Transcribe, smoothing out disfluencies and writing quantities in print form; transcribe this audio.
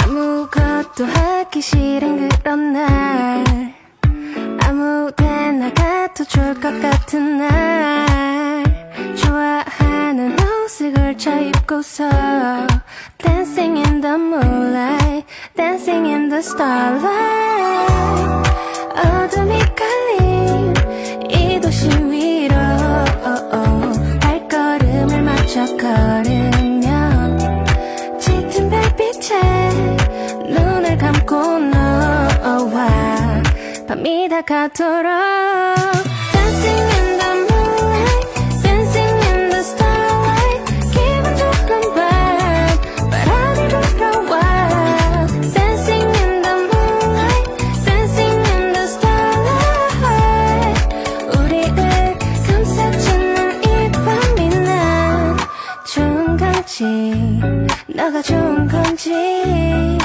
아무것도 하기 싫은 그런 날, 아무 데나 가도 좋을 것 같은 날, 좋아하는 옷을 걸쳐 입고서 Dancing in the moonlight, dancing in the starlight. 어둠이 깔린 이 도시 위로 발걸음을 맞춰 걸으면 짙은 별빛에 눈을 감고 너와 밤이 다가도록 Dancing in the moonlight, dancing in the starlight. 기분 좋은 밤 바람이 불어와 Dancing in the moonlight, dancing in the starlight. 우리를 감싸주는 이 밤이 난 좋은 건지 너가 좋은 건지